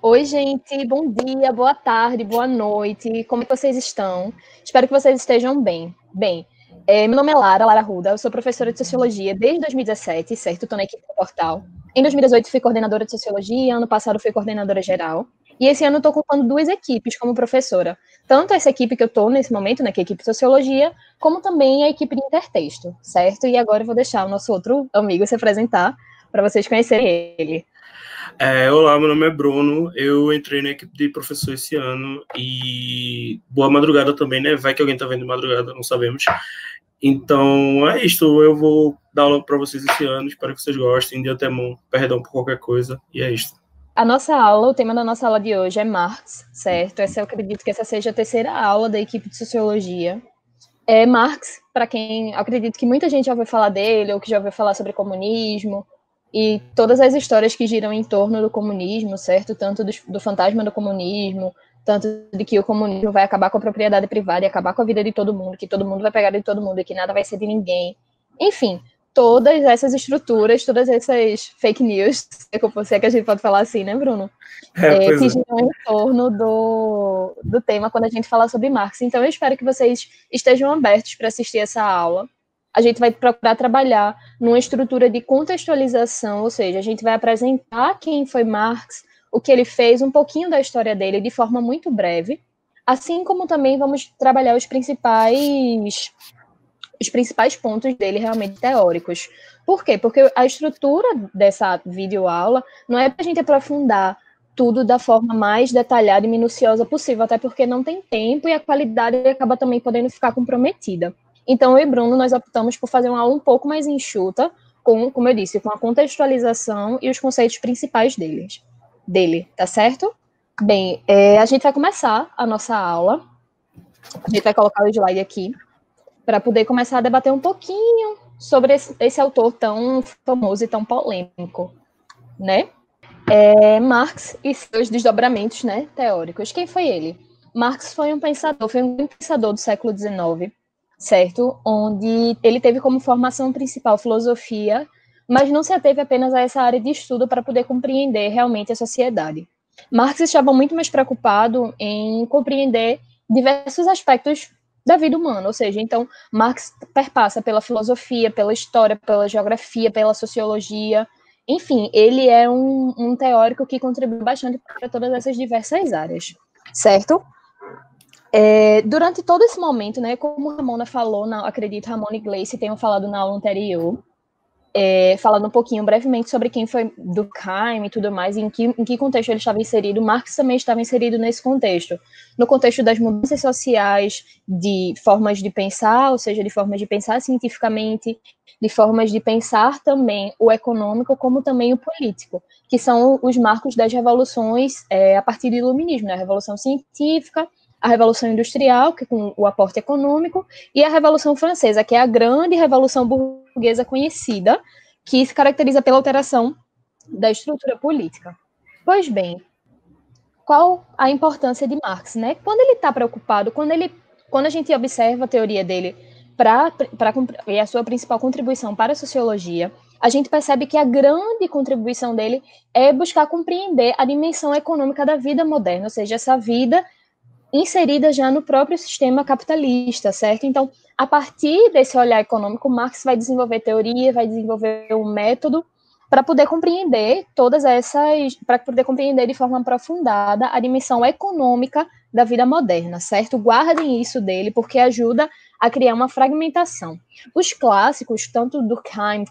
Oi, gente, bom dia, boa tarde, boa noite. Como é que vocês estão? Espero que vocês estejam bem. Meu nome é Lara Arruda, eu sou professora de Sociologia desde 2017, certo? Estou na equipe do Portal. Em 2018 fui coordenadora de Sociologia, ano passado fui coordenadora geral. E esse ano estou ocupando duas equipes como professora. Tanto essa equipe que eu estou nesse momento, né, que é a equipe de Sociologia, como também a equipe de Intertexto, certo? E agora eu vou deixar o nosso outro amigo se apresentar para vocês conhecerem ele. Olá, meu nome é Bruno, eu entrei na equipe de professor esse ano e boa madrugada também, né? Vai que alguém tá vendo de madrugada, não sabemos. Então, é isso, eu vou dar aula para vocês esse ano, espero que vocês gostem, de antemão, perdão por qualquer coisa, e é isso. A nossa aula, o tema da nossa aula de hoje é Marx, certo? Eu acredito que essa seja a terceira aula da equipe de Sociologia. Marx, para quem acredito que muita gente já ouviu falar dele, ou que já ouviu falar sobre comunismo, e todas as histórias que giram em torno do comunismo, certo? Tanto do fantasma do comunismo, tanto de que o comunismo vai acabar com a propriedade privada e acabar com a vida de todo mundo, que todo mundo vai pegar de todo mundo e que nada vai ser de ninguém. Enfim, todas essas estruturas, todas essas fake news, se é que a gente pode falar assim, né, Bruno? Que giram em torno do tema quando a gente fala sobre Marx. Então, eu espero que vocês estejam abertos para assistir essa aula. A gente vai procurar trabalhar numa estrutura de contextualização, ou seja, a gente vai apresentar quem foi Marx, o que ele fez, um pouquinho da história dele, de forma muito breve, assim como também vamos trabalhar os principais pontos dele realmente teóricos. Por quê? Porque a estrutura dessa videoaula não é para a gente aprofundar tudo da forma mais detalhada e minuciosa possível, até porque não tem tempo e a qualidade acaba também podendo ficar comprometida. Então, eu e Bruno, nós optamos por fazer uma aula um pouco mais enxuta, como eu disse, com a contextualização e os conceitos principais dele, tá certo? Bem, a gente vai começar a nossa aula. A gente vai colocar o slide aqui para poder começar a debater um pouquinho sobre esse autor tão famoso e tão polêmico, né? Marx e seus desdobramentos, né, teóricos. Quem foi ele? Marx foi um pensador do século XIX, certo? Onde ele teve como formação principal filosofia, mas não se ateve apenas a essa área de estudo para poder compreender realmente a sociedade. Marx estava muito mais preocupado em compreender diversos aspectos da vida humana, ou seja, então Marx perpassa pela filosofia, pela história, pela geografia, pela sociologia, enfim, ele é um teórico que contribui bastante para todas essas diversas áreas, certo? Durante todo esse momento, né, como a Ramona falou, acredito Ramona e Gleice tenham falado na aula anterior, falando um pouquinho brevemente sobre quem foi Durkheim e tudo mais, e em que contexto ele estava inserido. Marx também estava inserido nesse contexto, no contexto das mudanças sociais, de formas de pensar, ou seja, de formas de pensar cientificamente, de formas de pensar também o econômico, como também o político, que são os marcos das revoluções a partir do iluminismo, né? A Revolução Científica, a Revolução Industrial, que com o aporte econômico, e a Revolução Francesa, que é a grande revolução burguesa conhecida, que se caracteriza pela alteração da estrutura política. Pois bem, qual a importância de Marx, né? Quando ele está preocupado, quando a gente observa a teoria dele e a sua principal contribuição para a sociologia, a gente percebe que a grande contribuição dele é buscar compreender a dimensão econômica da vida moderna, ou seja, essa vida inserida já no próprio sistema capitalista, certo? Então, a partir desse olhar econômico, Marx vai desenvolver teoria, vai desenvolver um método para poder compreender para poder compreender de forma aprofundada a dimensão econômica da vida moderna, certo? Guardem isso dele, porque ajuda a criar uma fragmentação. Os clássicos, tanto Durkheim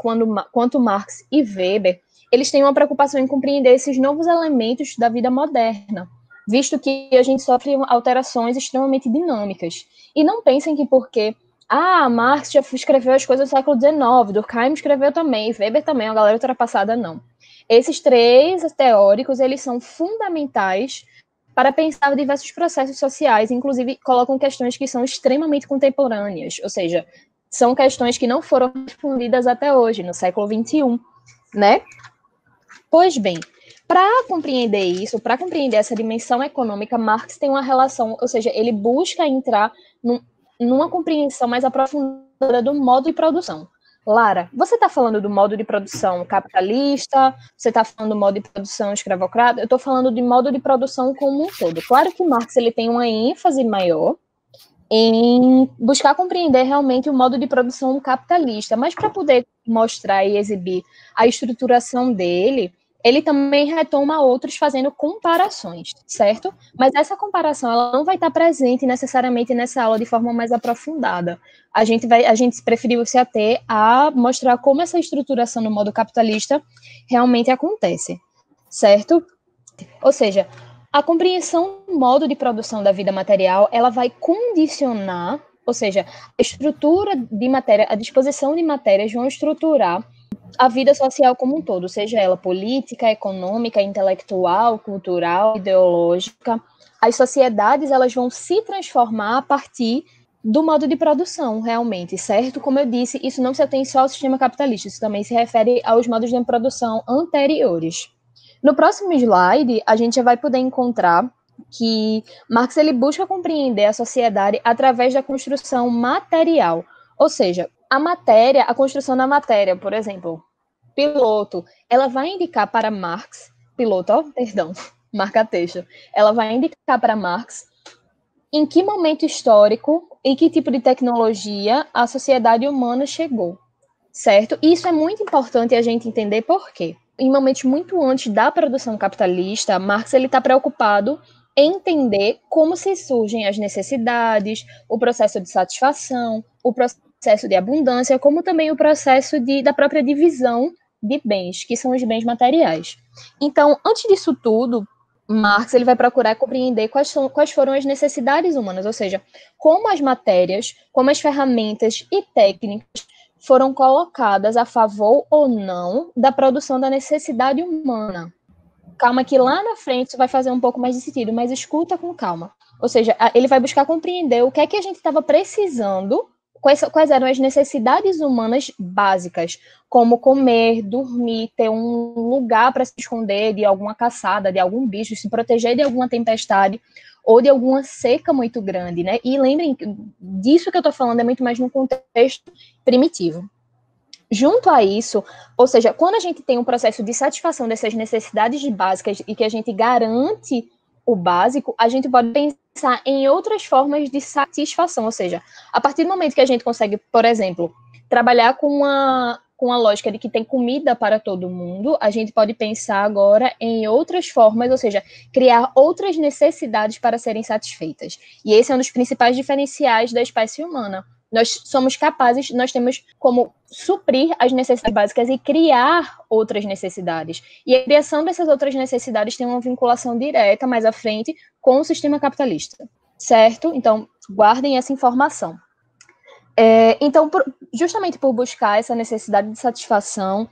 quanto Marx e Weber, eles têm uma preocupação em compreender esses novos elementos da vida moderna, visto que a gente sofre alterações extremamente dinâmicas. E não pensem que porque Marx já escreveu as coisas do século XIX, Durkheim escreveu também, Weber também, a galera ultrapassada, não. Esses três teóricos, eles são fundamentais para pensar diversos processos sociais, inclusive colocam questões que são extremamente contemporâneas, ou seja, são questões que não foram respondidas até hoje, no século XXI, né? Pois bem, para compreender isso, para compreender essa dimensão econômica, Marx tem uma relação, ou seja, ele busca entrar numa compreensão mais aprofundada do modo de produção. Lara, você está falando do modo de produção capitalista, você está falando do modo de produção escravocrata, eu estou falando de modo de produção como um todo. Claro que Marx ele tem uma ênfase maior em buscar compreender realmente o modo de produção capitalista, mas para poder mostrar e exibir a estruturação dele, ele também retoma outros fazendo comparações, certo? Mas essa comparação ela não vai estar presente necessariamente nessa aula de forma mais aprofundada. A gente preferiu se ater a mostrar como essa estruturação no modo capitalista realmente acontece, certo? Ou seja, a compreensão do modo de produção da vida material, ela vai condicionar, ou seja, a estrutura de matéria, a disposição de matérias vão estruturar a vida social como um todo, seja ela política, econômica, intelectual, cultural, ideológica. As sociedades, elas vão se transformar a partir do modo de produção, realmente, certo? Como eu disse, isso não se atém só ao sistema capitalista, isso também se refere aos modos de produção anteriores. No próximo slide, a gente já vai poder encontrar que Marx ele busca compreender a sociedade através da construção material, ou seja, a matéria, a construção da matéria, por exemplo, piloto, ela vai indicar para Marx, marca-texto, ela vai indicar para Marx em que momento histórico e que tipo de tecnologia a sociedade humana chegou, certo? E isso é muito importante a gente entender por quê. Em momentos muito antes da produção capitalista, Marx está preocupado em entender como se surgem as necessidades, o processo de satisfação, o processo de abundância, como também o processo da própria divisão de bens, que são os bens materiais. Então, antes disso tudo, Marx ele vai procurar compreender quais foram as necessidades humanas, ou seja, como as matérias, como as ferramentas e técnicas foram colocadas a favor ou não da produção da necessidade humana. Calma que lá na frente isso vai fazer um pouco mais de sentido, mas escuta com calma. Ou seja, ele vai buscar compreender o que é que a gente estava precisando, quais eram as necessidades humanas básicas, como comer, dormir, ter um lugar para se esconder de alguma caçada, de algum bicho, se proteger de alguma tempestade ou de alguma seca muito grande, né? E lembrem, disso que eu estou falando é muito mais num contexto primitivo. Junto a isso, ou seja, quando a gente tem um processo de satisfação dessas necessidades básicas e que a gente garante o básico, a gente pode pensar em outras formas de satisfação, ou seja, a partir do momento que a gente consegue, por exemplo, trabalhar com a lógica de que tem comida para todo mundo, a gente pode pensar agora em outras formas, ou seja, criar outras necessidades para serem satisfeitas. E esse é um dos principais diferenciais da espécie humana. Nós somos capazes, nós temos como suprir as necessidades básicas e criar outras necessidades. E a criação dessas outras necessidades tem uma vinculação direta mais à frente com o sistema capitalista, certo? Então, guardem essa informação. Então, justamente por buscar essa necessidade de satisfação,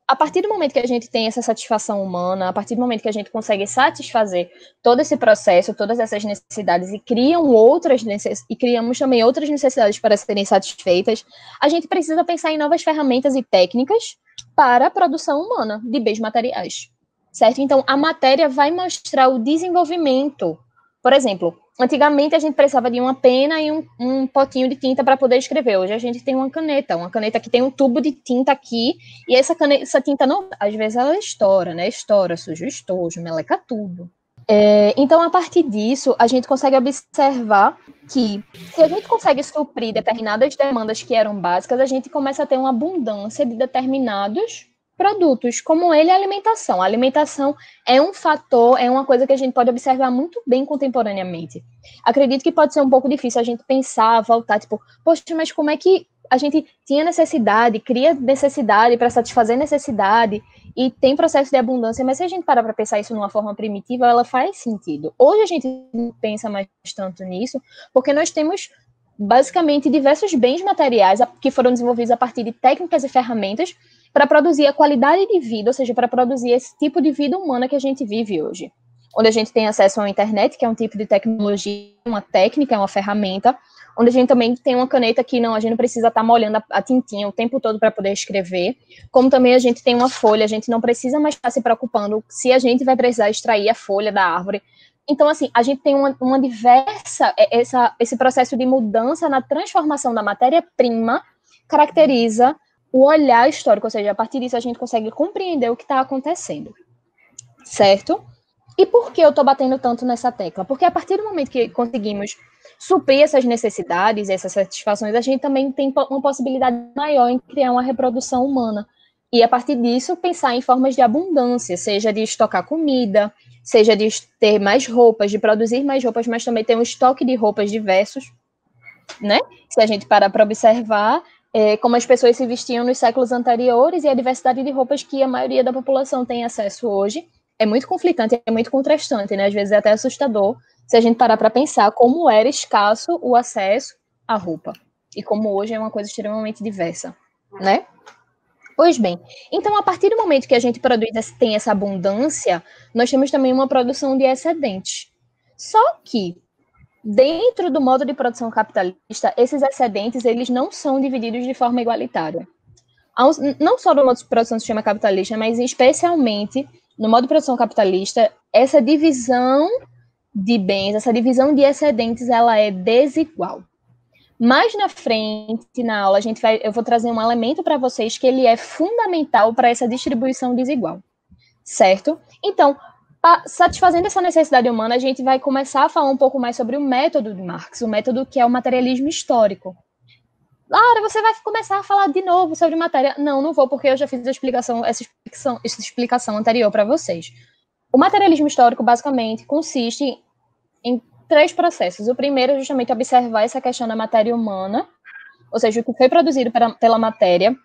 a partir do momento que a gente tem essa satisfação humana, a partir do momento que a gente consegue satisfazer todo esse processo, todas essas necessidades e criamos também outras necessidades para serem satisfeitas, a gente precisa pensar em novas ferramentas e técnicas para a produção humana de bens materiais, certo? Então, a matéria vai mostrar o desenvolvimento. Por exemplo, antigamente a gente precisava de uma pena e um potinho de tinta para poder escrever. Hoje a gente tem uma caneta que tem um tubo de tinta aqui, e essa tinta não, às vezes ela estoura, né? Estoura, suja o estojo, meleca tudo. Então, a partir disso, a gente consegue observar que se a gente consegue suprir determinadas demandas que eram básicas, a gente começa a ter uma abundância de determinados produtos, como ele a alimentação. A alimentação é um fator, é uma coisa que a gente pode observar muito bem contemporaneamente. Acredito que pode ser um pouco difícil a gente pensar, voltar, tipo, poxa, mas como é que a gente tinha necessidade, cria necessidade para satisfazer necessidade e tem processo de abundância, mas se a gente parar para pensar isso numa forma primitiva, ela faz sentido. Hoje a gente não pensa mais tanto nisso, porque nós temos basicamente diversos bens materiais que foram desenvolvidos a partir de técnicas e ferramentas para produzir a qualidade de vida, ou seja, para produzir esse tipo de vida humana que a gente vive hoje. Onde a gente tem acesso à internet, que é um tipo de tecnologia, uma técnica, é uma ferramenta, onde a gente também tem uma caneta que a gente não precisa estar molhando a tintinha o tempo todo para poder escrever, como também a gente tem uma folha, a gente não precisa mais estar se preocupando se a gente vai precisar extrair a folha da árvore. Então, assim, a gente tem uma diversa, esse processo de mudança na transformação da matéria-prima caracteriza o olhar histórico, ou seja, a partir disso a gente consegue compreender o que está acontecendo, certo? E por que eu estou batendo tanto nessa tecla? Porque a partir do momento que conseguimos suprir essas necessidades, essas satisfações, a gente também tem uma possibilidade maior em criar uma reprodução humana. E a partir disso, pensar em formas de abundância, seja de estocar comida, seja de ter mais roupas, de produzir mais roupas, mas também ter um estoque de roupas diversos, né? Se a gente parar para observar como as pessoas se vestiam nos séculos anteriores e a diversidade de roupas que a maioria da população tem acesso hoje, é muito conflitante, é muito contrastante, né? Às vezes é até assustador se a gente parar para pensar como era escasso o acesso à roupa e como hoje é uma coisa extremamente diversa, né? Pois bem, então a partir do momento que a gente tem essa abundância, nós temos também uma produção de excedentes. Só que dentro do modo de produção capitalista, esses excedentes eles não são divididos de forma igualitária. Não só no modo de produção do sistema capitalista, mas especialmente no modo de produção capitalista, essa divisão de bens, essa divisão de excedentes, ela é desigual. Mais na frente, na aula, eu vou trazer um elemento para vocês que ele é fundamental para essa distribuição desigual, certo? Então, satisfazendo essa necessidade humana, a gente vai começar a falar um pouco mais sobre o método de Marx, o método que é o materialismo histórico. Lara, você vai começar a falar de novo sobre matéria? Não, não vou, porque eu já fiz essa explicação anterior para vocês. O materialismo histórico, basicamente, consiste em 3 processos. O primeiro é justamente observar essa questão da matéria humana, ou seja, o que foi produzido pela matéria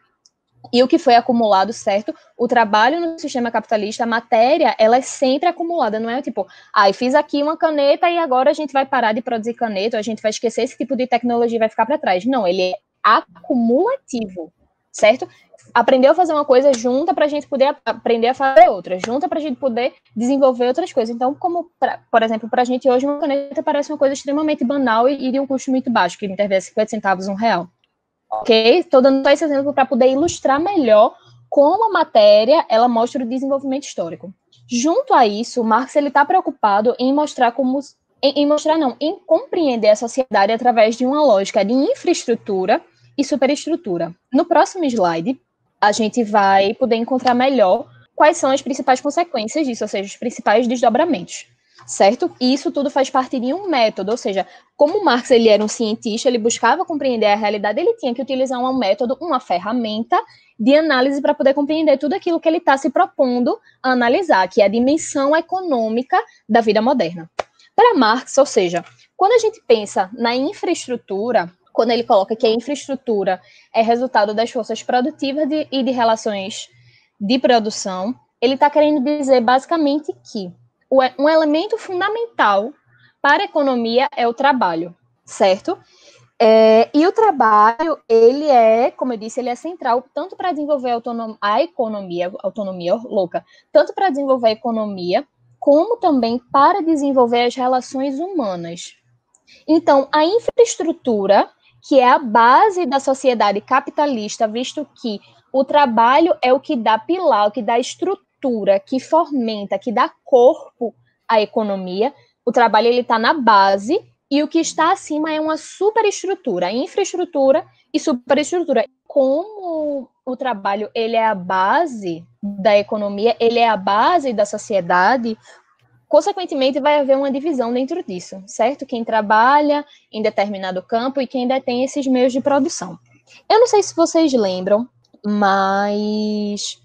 e o que foi acumulado, certo? O trabalho no sistema capitalista, a matéria, ela é sempre acumulada, não é tipo, eu fiz aqui uma caneta e agora a gente vai parar de produzir caneta, ou a gente vai esquecer esse tipo de tecnologia e vai ficar para trás. Não, ele é acumulativo, certo? Aprendeu a fazer uma coisa, junta para a gente poder aprender a fazer outra, junta para a gente poder desenvolver outras coisas. Então, por exemplo, para a gente hoje, uma caneta parece uma coisa extremamente banal e de um custo muito baixo, que interessa 50 centavos, R$1. Ok? Estou dando só esse exemplo para poder ilustrar melhor como a matéria ela mostra o desenvolvimento histórico. Junto a isso, Marx está preocupado em mostrar em compreender a sociedade através de uma lógica de infraestrutura e superestrutura. No próximo slide, a gente vai poder encontrar melhor quais são as principais consequências disso, ou seja, os principais desdobramentos, certo? E isso tudo faz parte de um método, ou seja, como Marx ele era um cientista, ele buscava compreender a realidade, ele tinha que utilizar um método, uma ferramenta de análise para poder compreender tudo aquilo que ele está se propondo a analisar, que é a dimensão econômica da vida moderna. Para Marx, ou seja, quando a gente pensa na infraestrutura, quando ele coloca que a infraestrutura é resultado das forças produtivas e de relações de produção, ele está querendo dizer basicamente que um elemento fundamental para a economia é o trabalho, certo? E o trabalho, ele é, como eu disse, ele é central tanto para desenvolver a economia, autonomia louca, tanto para desenvolver a economia, como também para desenvolver as relações humanas. Então, a infraestrutura, que é a base da sociedade capitalista, visto que o trabalho é o que dá pilar, o que dá estrutura, que fomenta, que dá corpo à economia, o trabalho está na base, e o que está acima é uma superestrutura, infraestrutura e superestrutura. Como o trabalho ele é a base da economia, ele é a base da sociedade, consequentemente vai haver uma divisão dentro disso, certo? Quem trabalha em determinado campo e quem detém esses meios de produção. Eu não sei se vocês lembram, mas...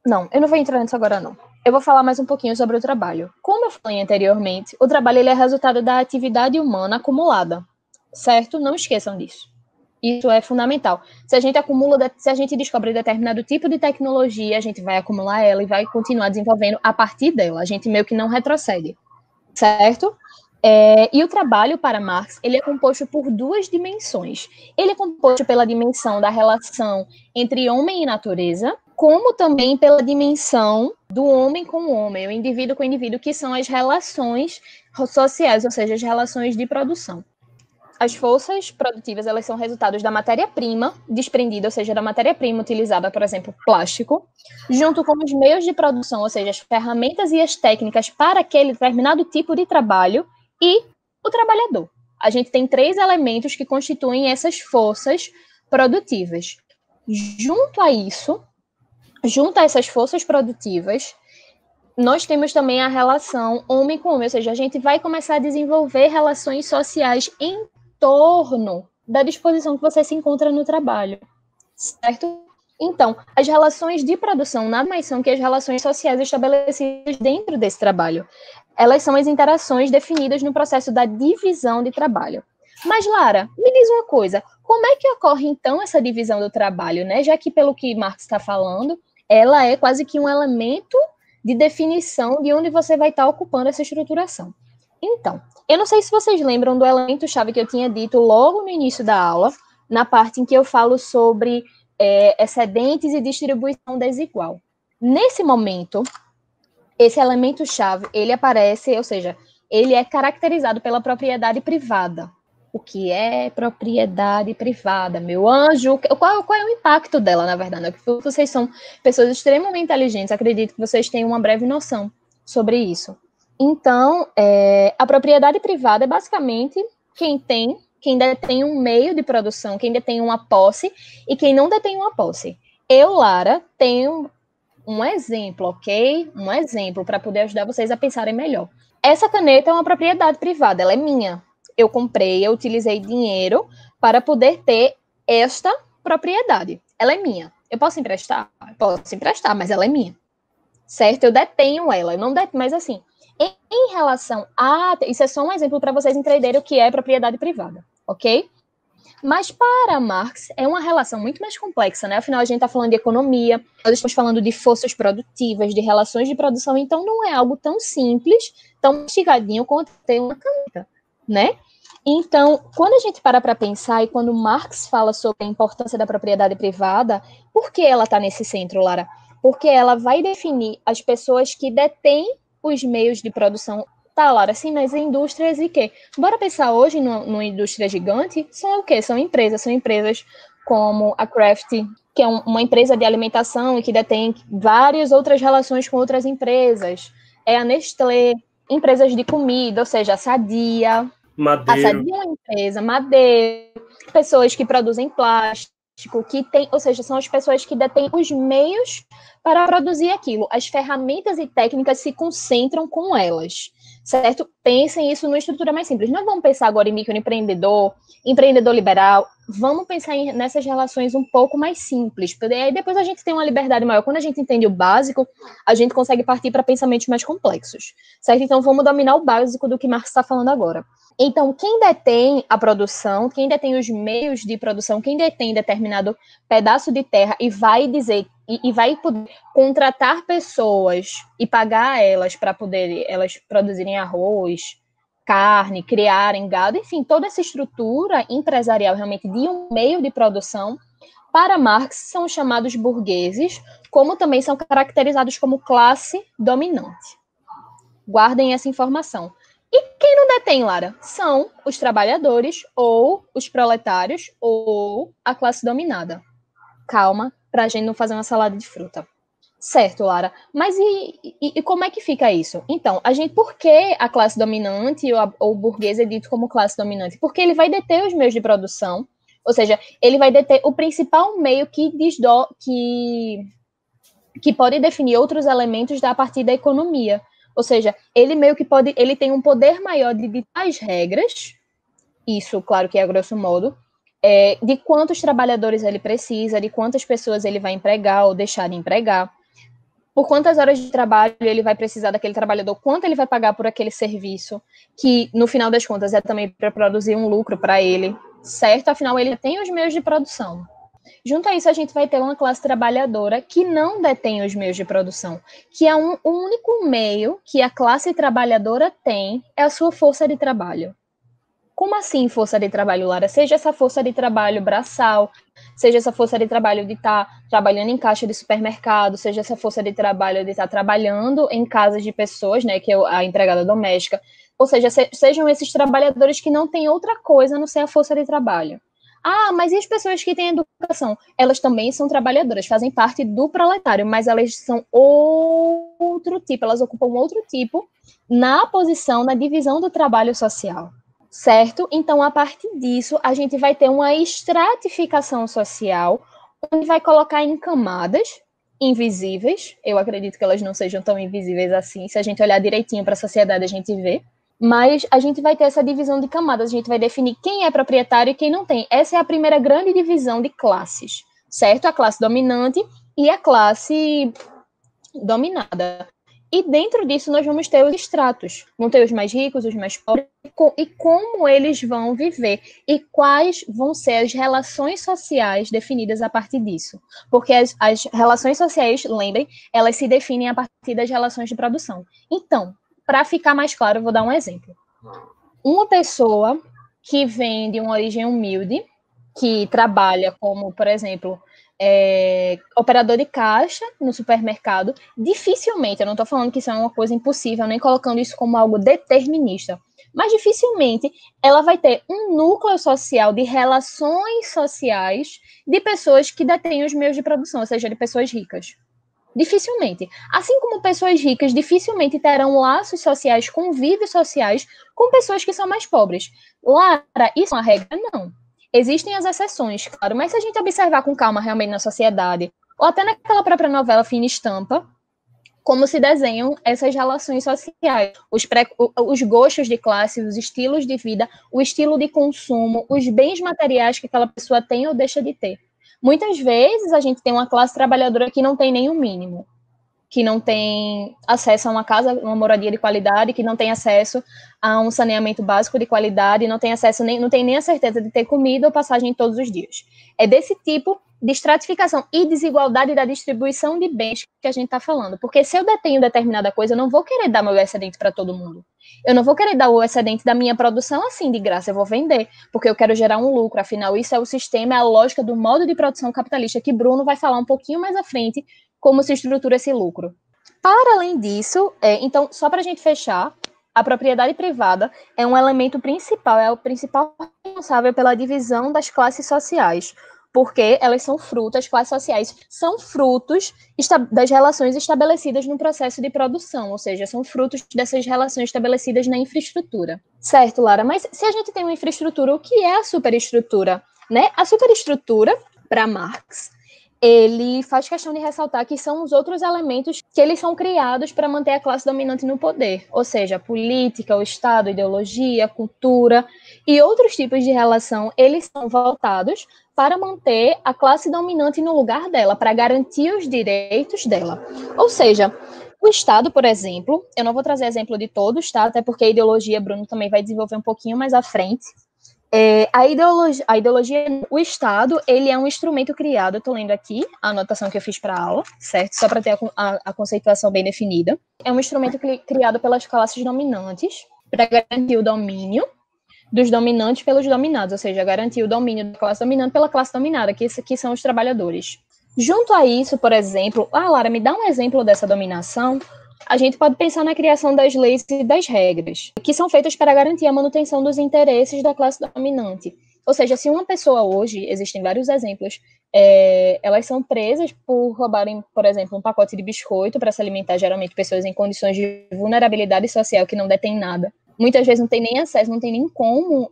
Não, eu não vou entrar nisso agora, não. Eu vou falar mais um pouquinho sobre o trabalho. Como eu falei anteriormente, o trabalho ele é resultado da atividade humana acumulada, certo? Não esqueçam disso. Isso é fundamental. Se a gente descobre determinado tipo de tecnologia, a gente vai acumular ela e vai continuar desenvolvendo a partir dela. A gente meio que não retrocede, certo? E o trabalho para Marx, ele é composto por 2 dimensões. Ele é composto pela dimensão da relação entre homem e natureza, como também pela dimensão do homem com o homem, o indivíduo com o indivíduo, que são as relações sociais, ou seja, as relações de produção. As forças produtivas, elas são resultados da matéria-prima desprendida, ou seja, da matéria-prima utilizada, por exemplo, plástico, junto com os meios de produção, ou seja, as ferramentas e as técnicas para aquele determinado tipo de trabalho, e o trabalhador. A gente tem 3 elementos que constituem essas forças produtivas. Junto a essas forças produtivas, nós temos também a relação homem com homem, ou seja, a gente vai começar a desenvolver relações sociais em torno da disposição que você se encontra no trabalho, certo? Então, as relações de produção nada mais são que as relações sociais estabelecidas dentro desse trabalho. Elas são as interações definidas no processo da divisão de trabalho. Mas, Lara, me diz uma coisa, como é que ocorre, então, essa divisão do trabalho, né? Já que, pelo que Marx está falando, ela é quase que um elemento de definição de onde você vai estar ocupando essa estruturação. Então, eu não sei se vocês lembram do elemento-chave que eu tinha dito logo no início da aula, na parte em que eu falo sobre excedentes e distribuição desigual. Nesse momento, esse elemento-chave, ele aparece, ou seja, ele é caracterizado pela propriedade privada. O que é propriedade privada, meu anjo? Qual é o impacto dela, na verdade? Porque vocês são pessoas extremamente inteligentes, acredito que vocês têm uma breve noção sobre isso. Então, a propriedade privada é basicamente quem detém um meio de produção, quem detém uma posse e quem não detém uma posse. Eu, Lara, tenho um exemplo, ok? Um exemplo para poder ajudar vocês a pensarem melhor. Essa caneta é uma propriedade privada, ela é minha. Eu comprei, eu utilizei dinheiro para poder ter esta propriedade. Ela é minha. Eu posso emprestar? Posso emprestar, mas ela é minha. Certo? Eu detenho ela. Eu não detenho, mas assim, em relação a... Isso é só um exemplo para vocês entenderem o que é propriedade privada, ok? Mas para Marx é uma relação muito mais complexa, né? Afinal, a gente está falando de economia, nós estamos falando de forças produtivas, de relações de produção, então não é algo tão simples, tão mastigadinho quanto ter uma caneta, né? Então, quando a gente para pensar e quando Marx fala sobre a importância da propriedade privada, por que ela está nesse centro, Lara? Porque ela vai definir as pessoas que detêm os meios de produção. Tá, Lara, assim, nas indústrias e quê? Bora pensar hoje numa indústria gigante, são o quê? São empresas como a Kraft, que é uma empresa de alimentação e que detém várias outras relações com outras empresas. É a Nestlé, empresas de comida, ou seja, a Sadia. A Sadia é uma empresa, Madeiro, pessoas que produzem plástico, ou seja, são as pessoas que detêm os meios para produzir aquilo. As ferramentas e técnicas se concentram com elas, certo? Pensem isso numa estrutura mais simples. Não vamos pensar agora em microempreendedor, empreendedor liberal, vamos pensar nessas relações um pouco mais simples, porque aí depois a gente tem uma liberdade maior. Quando a gente entende o básico, a gente consegue partir para pensamentos mais complexos, certo? Então vamos dominar o básico do que Marx está falando agora. Então, quem detém a produção, quem detém os meios de produção, quem detém determinado pedaço de terra e vai dizer, e vai poder contratar pessoas e pagar elas para poder elas produzirem arroz, carne, criarem gado, enfim, toda essa estrutura empresarial realmente de um meio de produção, para Marx são chamados burgueses, como também são caracterizados como classe dominante. Guardem essa informação. E quem não detém, Lara? São os trabalhadores, ou os proletários, ou a classe dominada. Calma, para a gente não fazer uma salada de fruta. Certo, Lara. Mas e como é que fica isso? Então, por que a classe dominante ou o burguês é dito como classe dominante? Porque ele vai deter os meios de produção, ou seja, ele vai deter o principal meio que pode definir outros elementos a partir da economia. Ou seja, ele meio que ele tem um poder maior de ditar as regras, isso, claro que é a grosso modo, de quantos trabalhadores ele precisa, de quantas pessoas ele vai empregar ou deixar de empregar, por quantas horas de trabalho ele vai precisar daquele trabalhador, quanto ele vai pagar por aquele serviço, que no final das contas é também para produzir um lucro para ele, certo? Afinal, ele tem os meios de produção. Junto a isso, a gente vai ter uma classe trabalhadora que não detém os meios de produção, que é o único meio que a classe trabalhadora tem é a sua força de trabalho. Como assim força de trabalho, Lara? Seja essa força de trabalho braçal, seja essa força de trabalho de estar trabalhando em caixa de supermercado, seja essa força de trabalho de estar trabalhando em casas de pessoas, né, que é a empregada doméstica, ou seja, sejam esses trabalhadores que não têm outra coisa a não ser a força de trabalho. Ah, mas e as pessoas que têm educação? Elas também são trabalhadoras, fazem parte do proletário, mas elas são outro tipo, elas ocupam outro tipo na posição, na divisão do trabalho social, certo? Então, a partir disso, a gente vai ter uma estratificação social, onde vai colocar em camadas invisíveis. Eu acredito que elas não sejam tão invisíveis assim. Se a gente olhar direitinho para a sociedade, a gente vê. Mas a gente vai ter essa divisão de camadas. A gente vai definir quem é proprietário e quem não tem. Essa é a primeira grande divisão de classes, certo? A classe dominante e a classe dominada. E dentro disso nós vamos ter os estratos. Vão ter os mais ricos, os mais pobres, e como eles vão viver, e quais vão ser as relações sociais definidas a partir disso. Porque as relações sociais, lembrem, elas se definem a partir das relações de produção. Então, para ficar mais claro, eu vou dar um exemplo. Uma pessoa que vem de uma origem humilde, que trabalha como, por exemplo, operador de caixa no supermercado, dificilmente, eu não estou falando que isso é uma coisa impossível, nem colocando isso como algo determinista, mas dificilmente ela vai ter um núcleo social de relações sociais de pessoas que detêm os meios de produção, ou seja, de pessoas ricas. Dificilmente. Assim como pessoas ricas dificilmente terão laços sociais, convívios sociais com pessoas que são mais pobres. Lara, isso é uma regra? Não. Existem as exceções, claro, mas se a gente observar com calma realmente na sociedade, ou até naquela própria novela Fina Estampa, como se desenham essas relações sociais, os gostos de classe, os estilos de vida, o estilo de consumo, os bens materiais que aquela pessoa tem ou deixa de ter. Muitas vezes a gente tem uma classe trabalhadora que não tem nem o mínimo, que não tem acesso a uma casa, uma moradia de qualidade, que não tem acesso a um saneamento básico de qualidade, não tem acesso, não tem nem a certeza de ter comida ou passagem todos os dias. É desse tipo de estratificação e desigualdade da distribuição de bens que a gente está falando. Porque se eu detenho determinada coisa, eu não vou querer dar meu excedente para todo mundo. Eu não vou querer dar o excedente da minha produção assim, de graça. Eu vou vender, porque eu quero gerar um lucro. Afinal, isso é o sistema, é a lógica do modo de produção capitalista, que Bruno vai falar um pouquinho mais à frente, como se estrutura esse lucro. Para além disso, então, só para a gente fechar, a propriedade privada é um elemento principal, é o principal responsável pela divisão das classes sociais, porque elas são frutos, as classes sociais são frutos das relações estabelecidas no processo de produção, ou seja, são frutos dessas relações estabelecidas na infraestrutura. Certo, Lara? Mas se a gente tem uma infraestrutura, o que é a superestrutura? Né? A superestrutura, para Marx, ele faz questão de ressaltar que são os outros elementos que eles são criados para manter a classe dominante no poder, ou seja, a política, o Estado, a ideologia, a cultura e outros tipos de relação, eles são voltados para manter a classe dominante no lugar dela, para garantir os direitos dela. Ou seja, o Estado, por exemplo, eu não vou trazer exemplo de todos, tá? Até porque a ideologia, Bruno também vai desenvolver um pouquinho mais à frente. A ideologia, o Estado, ele é um instrumento criado, eu estou lendo aqui a anotação que eu fiz para a aula, certo? Só para ter a conceituação bem definida. É um instrumento criado pelas classes dominantes para garantir o domínio dos dominantes pelos dominados, ou seja, garantir o domínio da classe dominante pela classe dominada, que são os trabalhadores. Junto a isso, por exemplo, Lara, me dá um exemplo dessa dominação. A gente pode pensar na criação das leis e das regras, que são feitas para garantir a manutenção dos interesses da classe dominante. Ou seja, se uma pessoa hoje, existem vários exemplos, elas são presas por roubarem, por exemplo, um pacote de biscoito para se alimentar, geralmente pessoas em condições de vulnerabilidade social que não detêm nada. Muitas vezes não tem nem acesso, não tem nem como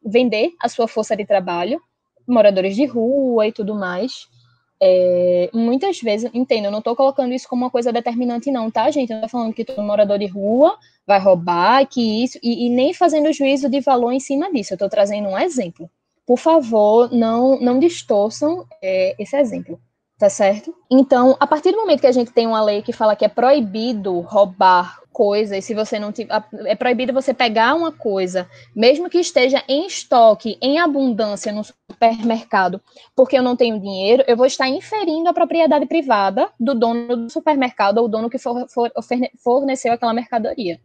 vender a sua força de trabalho, moradores de rua e tudo mais. Muitas vezes, entendo, eu não estou colocando isso como uma coisa determinante não, tá, gente? Eu não estou falando que todo morador de rua vai roubar, que isso, e nem fazendo juízo de valor em cima disso, eu estou trazendo um exemplo. Por favor, não distorçam esse exemplo, tá certo? Então, a partir do momento que a gente tem uma lei que fala que é proibido roubar coisas, se você não tiver, é proibido você pegar uma coisa, mesmo que esteja em estoque, em abundância no supermercado, porque eu não tenho dinheiro, eu vou estar inferindo a propriedade privada do dono do supermercado ou o dono que forneceu aquela mercadoria,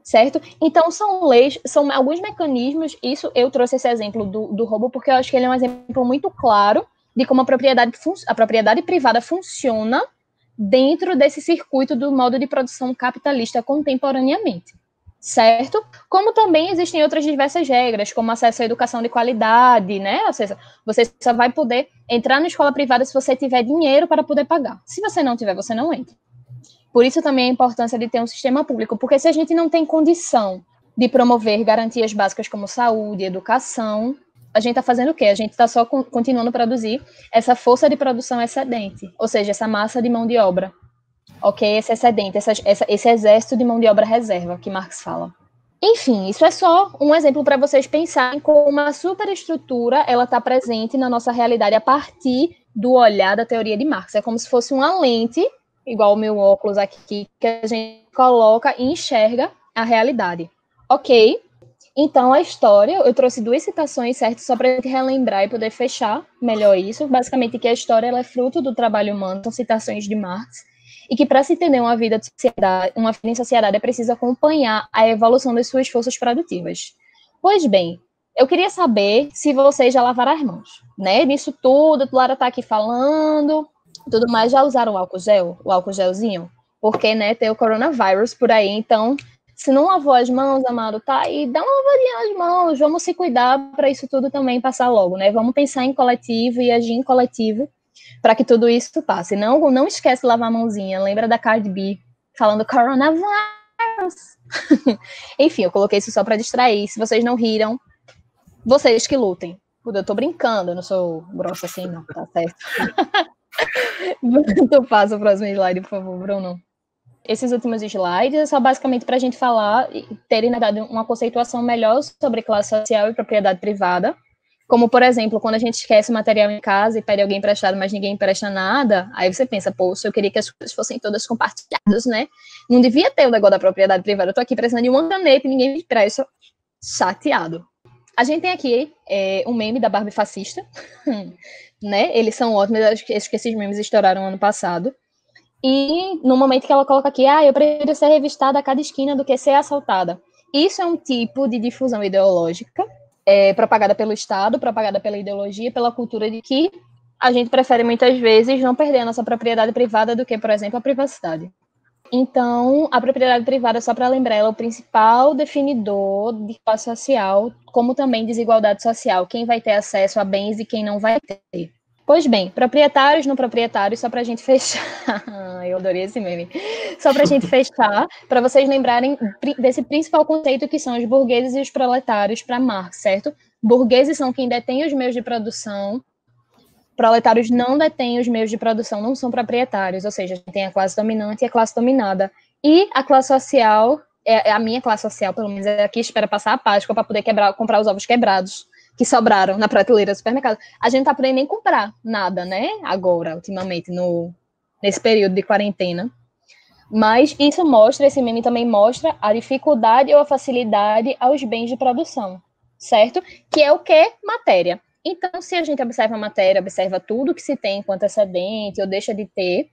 certo? Então, são leis, são alguns mecanismos, isso eu trouxe esse exemplo do roubo, porque eu acho que ele é um exemplo muito claro de como a propriedade privada funciona dentro desse circuito do modo de produção capitalista contemporaneamente, certo? Como também existem outras diversas regras, como acesso à educação de qualidade, né? Ou seja, você só vai poder entrar na escola privada se você tiver dinheiro para poder pagar. Se você não tiver, você não entra. Por isso também a importância de ter um sistema público, porque se a gente não tem condição de promover garantias básicas como saúde, educação, a gente está fazendo o quê? A gente está só continuando a produzir essa força de produção excedente, ou seja, essa massa de mão de obra, ok? Esse excedente, esse exército de mão de obra reserva que Marx fala. Enfim, isso é só um exemplo para vocês pensarem como a superestrutura ela está presente na nossa realidade a partir do olhar da teoria de Marx. É como se fosse uma lente, igual o meu óculos aqui, que a gente coloca e enxerga a realidade. Ok? Então, a história, eu trouxe 2 citações, certo? Só para a gente relembrar e poder fechar melhor isso. Basicamente, que a história ela é fruto do trabalho humano, são citações de Marx, e que para se entender uma vida em sociedade é preciso acompanhar a evolução das suas forças produtivas. Pois bem, eu queria saber se vocês já lavaram as mãos, né? Disso tudo, a Lara está aqui falando, tudo mais, já usaram o álcool gelzinho? Porque, né, tem o coronavírus por aí, então, se não lavou as mãos, amado, tá aí, dá uma lavadinha nas mãos, vamos se cuidar para isso tudo também passar logo, né? Vamos pensar em coletivo e agir em coletivo para que tudo isso passe. Não esquece de lavar a mãozinha. Lembra da Cardi B falando coronavírus? Enfim, eu coloquei isso só para distrair. Se vocês não riram, vocês que lutem. Eu tô brincando, eu não sou grossa assim, não, tá certo? Tu passa o próximo slide, por favor, Bruno. Esses últimos slides é só basicamente para a gente falar e terem, na verdade, uma conceituação melhor sobre classe social e propriedade privada. Como, por exemplo, quando a gente esquece o material em casa e pede alguém emprestado, mas ninguém empresta nada, aí você pensa, poxa, eu queria que as coisas fossem todas compartilhadas, né? Não devia ter o negócio da propriedade privada. Eu tô aqui precisando de uma caneta e ninguém me empresta. Chateado. A gente tem aqui um meme da Barbie fascista, né? Eles são ótimos, acho que esses memes estouraram ano passado. E no momento que ela coloca aqui, eu prefiro ser revistada a cada esquina do que ser assaltada. Isso é um tipo de difusão ideológica, propagada pelo Estado, propagada pela ideologia, pela cultura de que a gente prefere muitas vezes não perder a nossa propriedade privada do que, por exemplo, a privacidade. Então, a propriedade privada, só para lembrar, ela é o principal definidor de classe social, como também desigualdade social, quem vai ter acesso a bens e quem não vai ter. Pois bem, proprietários, não proprietários, só para a gente fechar. Eu adorei esse meme. Só para a gente fechar, para vocês lembrarem desse principal conceito que são os burgueses e os proletários para Marx, certo? Burgueses são quem detém os meios de produção, proletários não detêm os meios de produção, não são proprietários, ou seja, tem a classe dominante e a classe dominada. E a classe social, a minha classe social, pelo menos, é a que espera passar a Páscoa para poder comprar os ovos quebrados que sobraram na prateleira do supermercado. A gente não tá podendo nem comprar nada, né? Agora, ultimamente, nesse período de quarentena. Mas isso mostra, esse meme também mostra a dificuldade ou a facilidade aos bens de produção, certo? Que é o que? Matéria. Então, se a gente observa a matéria, observa tudo que se tem enquanto excedente ou deixa de ter,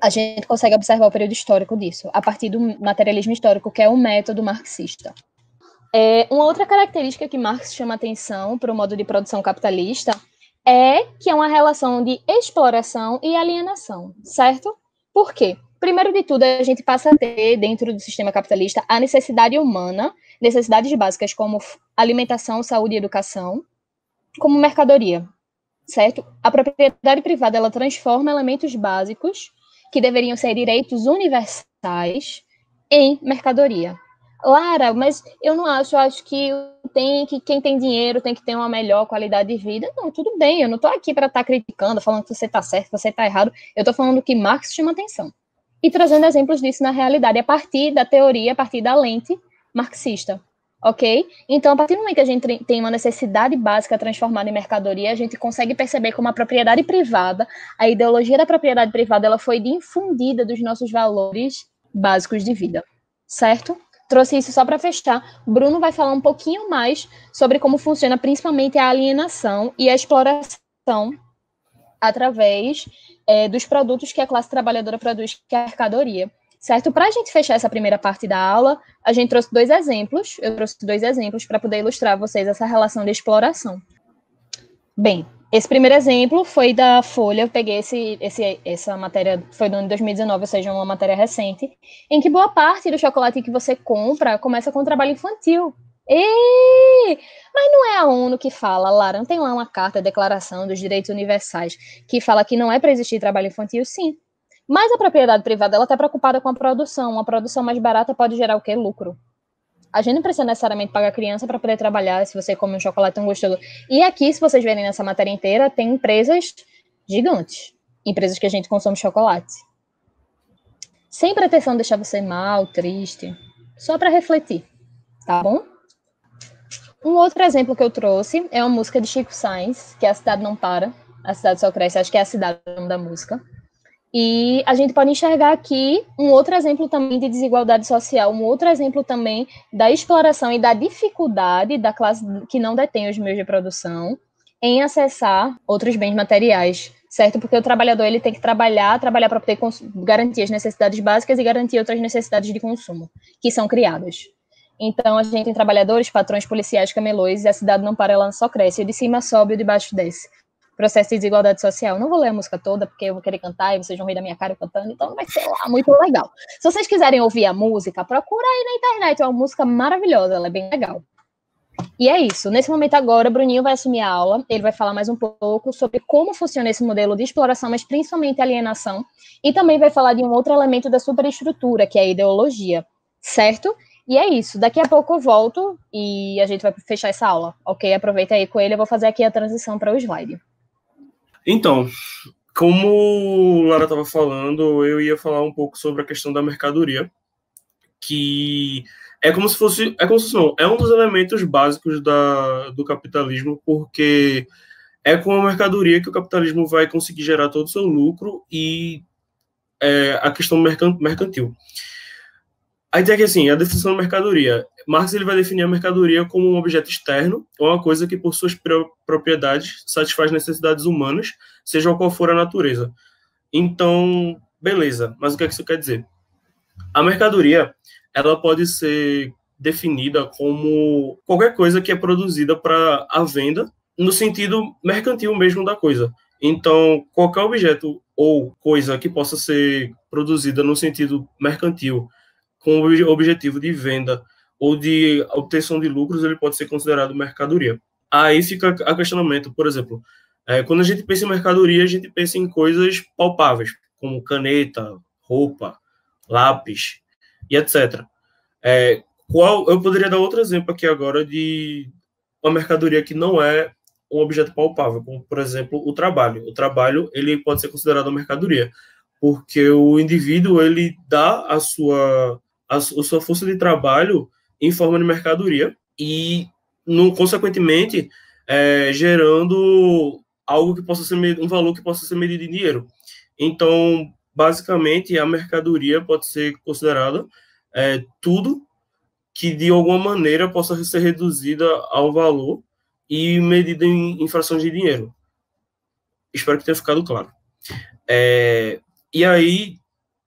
a gente consegue observar o período histórico disso, a partir do materialismo histórico, que é o método marxista. Uma outra característica que Marx chama atenção para o modo de produção capitalista é que é uma relação de exploração e alienação, certo? Por quê? Primeiro de tudo, a gente passa a ter, dentro do sistema capitalista, a necessidade humana, necessidades básicas como alimentação, saúde e educação, como mercadoria, certo? A propriedade privada, ela transforma elementos básicos, que deveriam ser direitos universais, em mercadoria. Lara, mas eu não acho, eu acho que quem tem dinheiro tem que ter uma melhor qualidade de vida. Não, tudo bem, eu não estou aqui para estar criticando, falando que você está certo, que você está errado. Eu estou falando que Marx chama atenção. E trazendo exemplos disso na realidade, a partir da teoria, a partir da lente marxista. Ok? Então, a partir do momento que a gente tem uma necessidade básica transformada em mercadoria, a gente consegue perceber como a propriedade privada, a ideologia da propriedade privada, ela foi difundida dos nossos valores básicos de vida. Certo? Trouxe isso só para fechar. Bruno vai falar um pouquinho mais sobre como funciona principalmente a alienação e a exploração através dos produtos que a classe trabalhadora produz, que é a mercadoria. Certo? Para a gente fechar essa primeira parte da aula, a gente trouxe 2 exemplos. Eu trouxe 2 exemplos para poder ilustrar a vocês essa relação de exploração. Bem, esse primeiro exemplo foi da Folha. Eu peguei essa matéria, foi do ano de 2019, ou seja, uma matéria recente, em que boa parte do chocolate que você compra começa com trabalho infantil. Mas não é a ONU que fala, Lara, não tem lá uma carta, a Declaração dos Direitos Universais, que fala que não é para existir trabalho infantil? Sim. Mas a propriedade privada, ela está preocupada com a produção. Uma produção mais barata pode gerar o quê? Lucro. A gente não precisa necessariamente pagar criança para poder trabalhar, se você come um chocolate tão gostoso. E aqui, se vocês verem nessa matéria inteira, tem empresas gigantes. Empresas que a gente consome chocolate. Sem pretensão de deixar você mal, triste. Só para refletir, tá bom? Um outro exemplo que eu trouxe é uma música de Chico Sainz, que é A Cidade Não Para, A Cidade Só Cresce, acho que é A Cidade o nome da música. E a gente pode enxergar aqui um outro exemplo também de desigualdade social, um outro exemplo também da exploração e da dificuldade da classe que não detém os meios de produção em acessar outros bens materiais, certo? Porque o trabalhador ele tem que trabalhar para poder garantir as necessidades básicas e garantir outras necessidades de consumo, que são criadas. Então, a gente tem trabalhadores, patrões, policiais, camelôs, e a cidade não para, ela só cresce. O de cima sobe, o de baixo desce. Processo de desigualdade social. Não vou ler a música toda, porque eu vou querer cantar e vocês vão rir da minha cara cantando, então não vai ser lá muito legal. Se vocês quiserem ouvir a música, procura aí na internet, é uma música maravilhosa, ela é bem legal. E é isso. Nesse momento agora, o Bruninho vai assumir a aula, ele vai falar mais um pouco sobre como funciona esse modelo de exploração, mas principalmente alienação, e também vai falar de um outro elemento da superestrutura, que é a ideologia, certo? E é isso, daqui a pouco eu volto e a gente vai fechar essa aula, ok? Aproveita aí com ele, eu vou fazer aqui a transição para o slide. Então, como Lara estava falando, eu ia falar um pouco sobre a questão da mercadoria, que é como se fosse não, é um dos elementos básicos do capitalismo, porque é com a mercadoria que o capitalismo vai conseguir gerar todo o seu lucro e a questão mercantil. A ideia é que, assim, a definição da mercadoria, Marx ele vai definir a mercadoria como um objeto externo, ou uma coisa que, por suas propriedades, satisfaz necessidades humanas, seja qual for a natureza. Então, beleza, mas o que é que isso quer dizer? A mercadoria, ela pode ser definida como qualquer coisa que é produzida para a venda, no sentido mercantil mesmo da coisa. Então, qualquer objeto ou coisa que possa ser produzida no sentido mercantil, com o objetivo de venda ou de obtenção de lucros, ele pode ser considerado mercadoria. Aí fica a questionamento, por exemplo, quando a gente pensa em mercadoria, a gente pensa em coisas palpáveis, como caneta, roupa, lápis e etc. Eu poderia dar outro exemplo aqui agora de uma mercadoria que não é um objeto palpável, como, por exemplo, o trabalho. O trabalho ele pode ser considerado uma mercadoria, porque o indivíduo ele dá a sua força de trabalho em forma de mercadoria e, consequentemente, gerando algo que possa ser um valor que possa ser medido em dinheiro. Então, basicamente, a mercadoria pode ser considerada tudo que, de alguma maneira, possa ser reduzida ao valor e medida em frações de dinheiro. Espero que tenha ficado claro. E aí,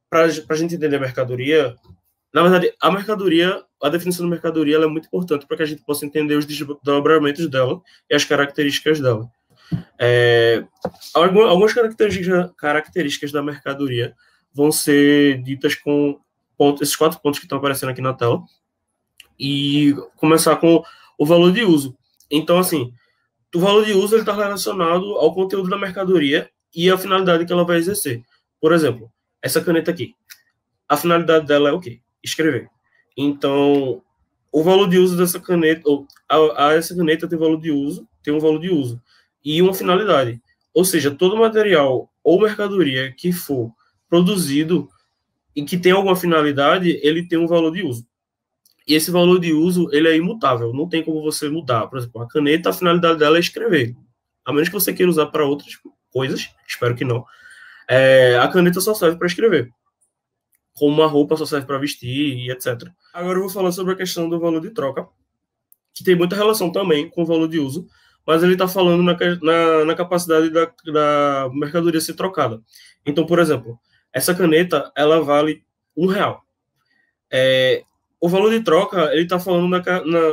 para a gente entender a mercadoria, na verdade, a definição de mercadoria ela é muito importante para que a gente possa entender os desdobramentos dela e as características dela. Algumas características da mercadoria vão ser ditas com esses 4 pontos que estão aparecendo aqui na tela, e começar com o valor de uso. Então, assim, o valor de uso está relacionado ao conteúdo da mercadoria e à finalidade que ela vai exercer. Por exemplo, essa caneta aqui, a finalidade dela é o quê? Escrever. Então, o valor de uso dessa caneta, essa caneta tem um valor de uso e uma finalidade. Ou seja, todo material ou mercadoria que for produzido e que tem alguma finalidade, ele tem um valor de uso. E esse valor de uso, ele é imutável, não tem como você mudar. Por exemplo, a caneta, a finalidade dela é escrever. A menos que você queira usar para outras coisas, espero que não. A caneta só serve para escrever. Como uma roupa só serve para vestir e etc. Agora eu vou falar sobre a questão do valor de troca, que tem muita relação também com o valor de uso, mas ele está falando na capacidade da mercadoria ser trocada. Então, por exemplo, essa caneta, ela vale R$1. O valor de troca, ele está falando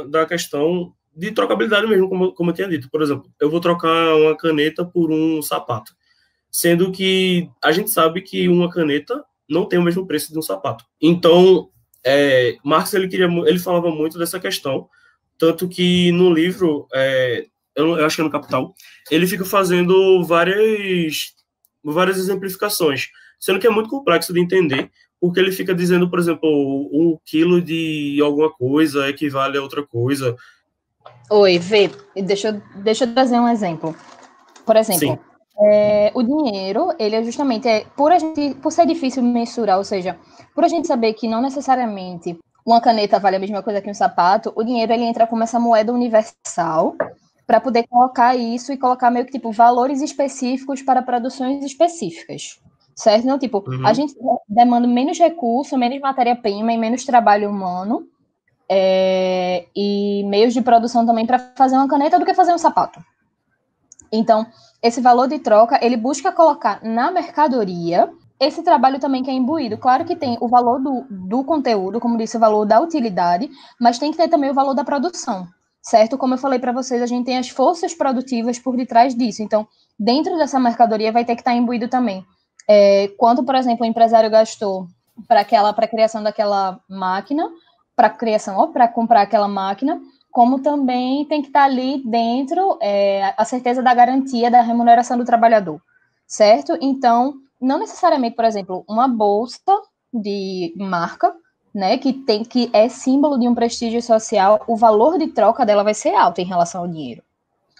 da questão de trocabilidade mesmo, como eu tinha dito. Por exemplo, eu vou trocar uma caneta por um sapato, sendo que a gente sabe que uma caneta não tem o mesmo preço de um sapato. Então, Marx ele falava muito dessa questão, tanto que no livro, eu acho que é no Capital, ele fica fazendo várias exemplificações, sendo que é muito complexo de entender, porque ele fica dizendo, por exemplo, 1 quilo de alguma coisa equivale a outra coisa. Oi, Vê, deixa eu trazer um exemplo. Por exemplo, o dinheiro, ele é justamente, por ser difícil mensurar, ou seja, por a gente saber que não necessariamente uma caneta vale a mesma coisa que um sapato, o dinheiro ele entra como essa moeda universal para poder colocar isso e colocar meio que tipo valores específicos para produções específicas, certo? Então, tipo, a gente demanda menos recurso, menos matéria-prima e menos trabalho humano e meios de produção também para fazer uma caneta do que fazer um sapato. Então, esse valor de troca, ele busca colocar na mercadoria esse trabalho também que é imbuído. Claro que tem o valor do conteúdo, como disse, o valor da utilidade, mas tem que ter também o valor da produção, certo? Como eu falei para vocês, a gente tem as forças produtivas por detrás disso. Então, dentro dessa mercadoria vai ter que estar imbuído também. Quanto, por exemplo, o empresário gastou para a criação daquela máquina, para comprar aquela máquina, como também tem que estar ali dentro a certeza da garantia da remuneração do trabalhador, certo? Então, não necessariamente, por exemplo, uma bolsa de marca, né, que é símbolo de um prestígio social, o valor de troca dela vai ser alto em relação ao dinheiro.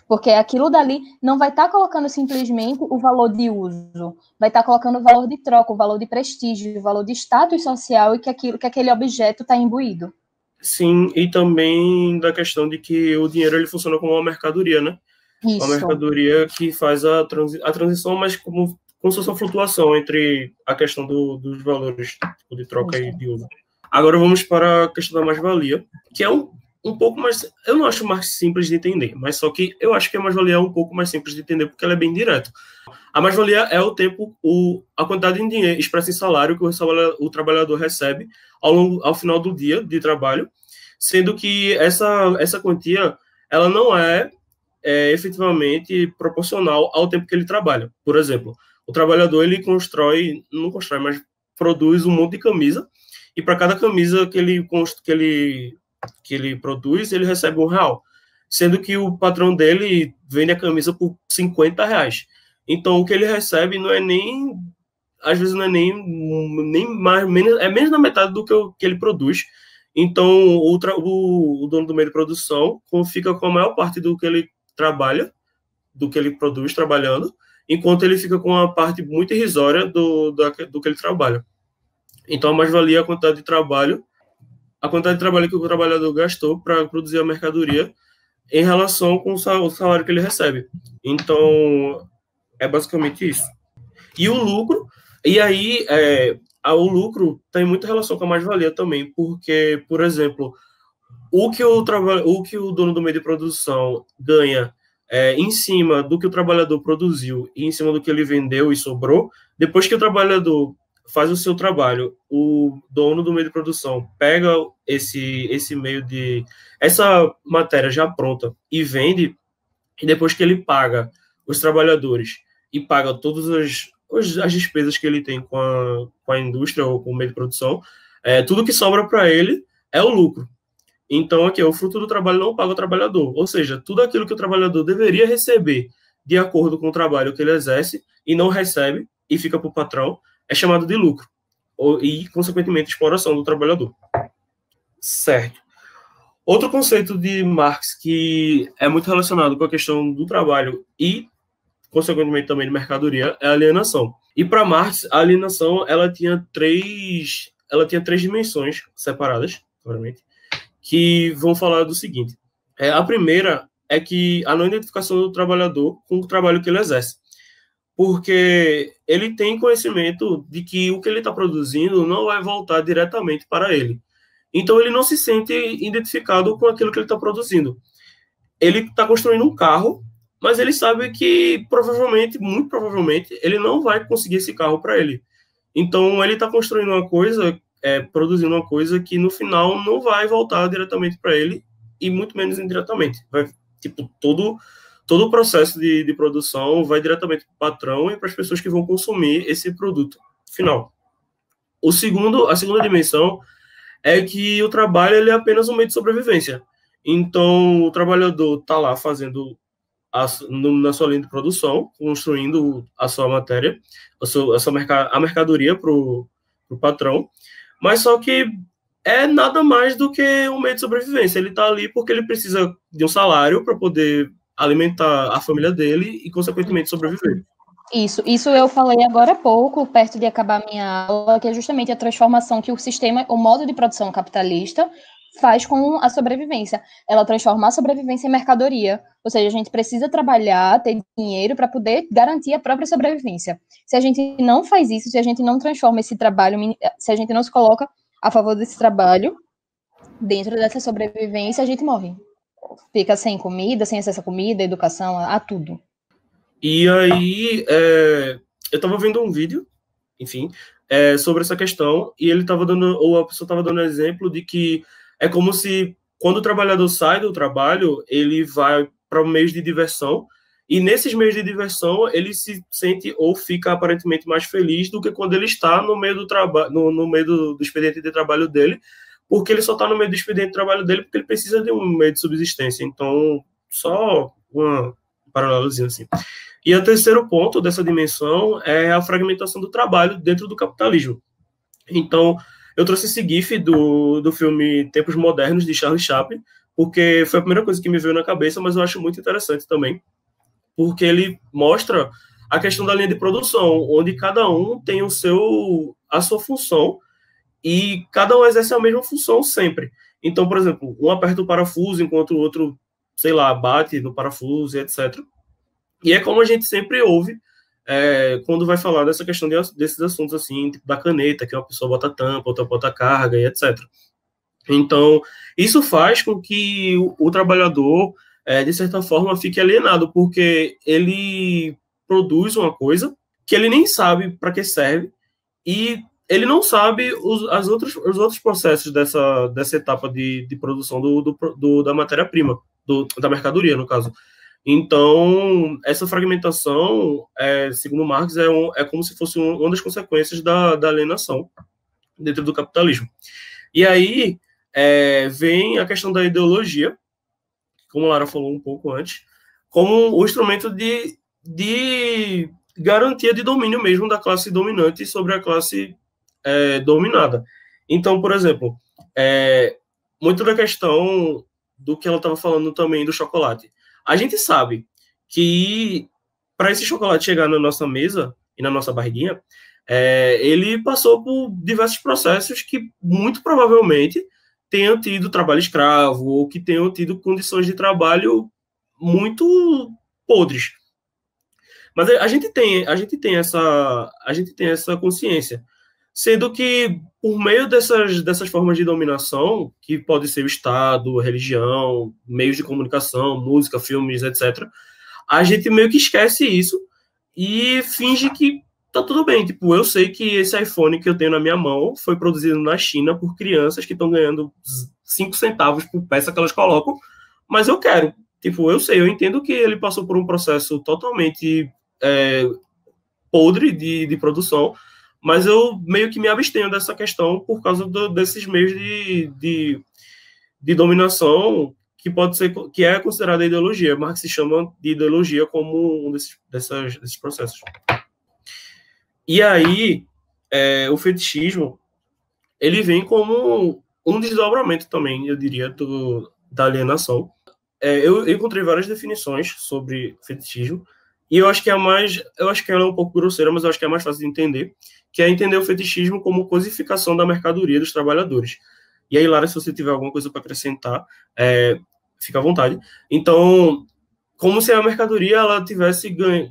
Porque aquilo dali não vai estar colocando simplesmente o valor de uso, vai estar colocando o valor de troca, o valor de prestígio, o valor de status social e que aquele objeto está imbuído. Sim, e também da questão de que o dinheiro ele funciona como uma mercadoria, né? Isso. Uma mercadoria que faz a transição, mas como se fosse uma flutuação entre a questão dos valores de troca e de uso. Agora vamos para a questão da mais-valia, que é um pouco mais... Eu não acho mais simples de entender, mas só que eu acho que a mais-valia é um pouco mais simples de entender, porque ela é bem direta. A mais-valia é o tempo, a quantidade de dinheiro expressa em salário que o trabalhador recebe ao final do dia de trabalho, sendo que essa quantia ela não é efetivamente proporcional ao tempo que ele trabalha. Por exemplo, o trabalhador ele não constrói, mas produz um monte de camisa, e para cada camisa que ele produz, ele recebe R$1, sendo que o patrão dele vende a camisa por R$50. Então, o que ele recebe não é nem, às vezes não é nem mais, menos da metade do que ele produz. Então, o dono do meio de produção fica com a maior parte do que ele trabalha, do que ele produz trabalhando, enquanto ele fica com uma parte muito irrisória do que ele trabalha. Então, a mais-valia é a quantidade de trabalho que o trabalhador gastou para produzir a mercadoria em relação com o salário que ele recebe. Então, é basicamente isso. E o lucro, o lucro tem muita relação com a mais-valia também, porque, por exemplo, o que o dono do meio de produção ganha em cima do que o trabalhador produziu e em cima do que ele vendeu e sobrou, depois que o trabalhador faz o seu trabalho, o dono do meio de produção pega essa matéria já pronta e vende, e depois que ele paga os trabalhadores e paga todas as despesas que ele tem com a indústria ou com o meio de produção, tudo que sobra para ele é o lucro. Então, aqui, o fruto do trabalho não paga o trabalhador. Ou seja, tudo aquilo que o trabalhador deveria receber de acordo com o trabalho que ele exerce e não recebe e fica para o patrão, é chamado de lucro. E, consequentemente, exploração do trabalhador. Certo. Outro conceito de Marx que é muito relacionado com a questão do trabalho e, consequentemente, também de mercadoria é a alienação. E, para Marx, a alienação ela tinha três dimensões separadas, claramente, que vão falar do seguinte. A primeira é que a não identificação do trabalhador com o trabalho que ele exerce. Porque ele tem conhecimento de que o que ele está produzindo não vai voltar diretamente para ele. Então, ele não se sente identificado com aquilo que ele está produzindo. Ele está construindo um carro, mas ele sabe que, muito provavelmente, ele não vai conseguir esse carro para ele. Então, ele está construindo uma coisa, produzindo uma coisa que, no final, não vai voltar diretamente para ele, e muito menos indiretamente. Todo o processo de produção vai diretamente para o patrão e para as pessoas que vão consumir esse produto final. A segunda dimensão é que o trabalho ele é apenas um meio de sobrevivência. Então, o trabalhador está lá fazendo na sua linha de produção, construindo a sua matéria, a mercadoria para o pro patrão, mas só que é nada mais do que um meio de sobrevivência. Ele está ali porque ele precisa de um salário para poder alimentar a família dele e, consequentemente, sobreviver. Isso eu falei agora há pouco, perto de acabar minha aula, que é justamente a transformação que o sistema, o modo de produção capitalista faz com a sobrevivência. Ela transforma a sobrevivência em mercadoria, ou seja, a gente precisa trabalhar, ter dinheiro para poder garantir a própria sobrevivência. Se a gente não faz isso, se a gente não transforma esse trabalho, se a gente não se coloca a favor desse trabalho, dentro dessa sobrevivência, a gente morre. Fica sem comida, sem acesso à comida, educação, a tudo. E aí, eu estava vendo um vídeo, enfim, sobre essa questão, e ele estava dando, ou a pessoa estava dando um exemplo de que é como se, quando o trabalhador sai do trabalho, ele vai para meios de diversão, e nesses meios de diversão, ele se sente ou fica aparentemente mais feliz do que quando ele está no meio do trabalho, no meio do expediente de trabalho dele, porque ele só está no meio do expediente de trabalho dele porque ele precisa de um meio de subsistência. Então, só uma paralelozinho assim. E o terceiro ponto dessa dimensão é a fragmentação do trabalho dentro do capitalismo. Então, eu trouxe esse GIF do filme Tempos Modernos, de Charlie Chaplin, porque foi a primeira coisa que me veio na cabeça, mas eu acho muito interessante também, porque ele mostra a questão da linha de produção, onde cada um tem a sua função, e cada um exerce a mesma função sempre. Então, por exemplo, um aperta o parafuso, enquanto o outro, sei lá, bate no parafuso, etc. E é como a gente sempre ouve quando vai falar dessa questão desses assuntos, assim, tipo da caneta, que uma pessoa bota tampa, outra bota carga, e etc. Então, isso faz com que o trabalhador, de certa forma, fique alienado, porque ele produz uma coisa que ele nem sabe para que serve, e ele não sabe os outros processos dessa etapa de produção da matéria-prima, da mercadoria, no caso. Então, essa fragmentação, segundo Marx, é como se fosse uma das consequências da alienação dentro do capitalismo. E aí vem a questão da ideologia, como a Lara falou um pouco antes, como o instrumento de garantia de domínio mesmo da classe dominante sobre a classe dominada. Então, por exemplo, muito da questão do que ela estava falando também do chocolate. A gente sabe que para esse chocolate chegar na nossa mesa e na nossa barriguinha, ele passou por diversos processos que muito provavelmente tenham tido trabalho escravo ou que tenham tido condições de trabalho muito podres. Mas a gente tem essa consciência, sendo que por meio dessas formas de dominação, que pode ser o Estado, religião, meios de comunicação, música, filmes, etc., a gente meio que esquece isso e finge que tá tudo bem. Tipo, eu sei que esse iPhone que eu tenho na minha mão foi produzido na China por crianças que estão ganhando 5 centavos por peça que elas colocam, mas eu quero. Tipo, eu entendo que ele passou por um processo totalmente podre de produção, mas eu meio que me abstenho dessa questão por causa desses meios de dominação que é considerada ideologia. Marx se chama de ideologia como um desses processos. E aí, o fetichismo, ele vem como um desdobramento também, eu diria, da alienação. Eu encontrei várias definições sobre fetichismo, e eu acho que ela é um pouco grosseira, mas eu acho que é mais fácil de entender, que é entender o fetichismo como cosificação da mercadoria dos trabalhadores. E aí, Lara, se você tiver alguma coisa para acrescentar, fica à vontade. Então, como se a mercadoria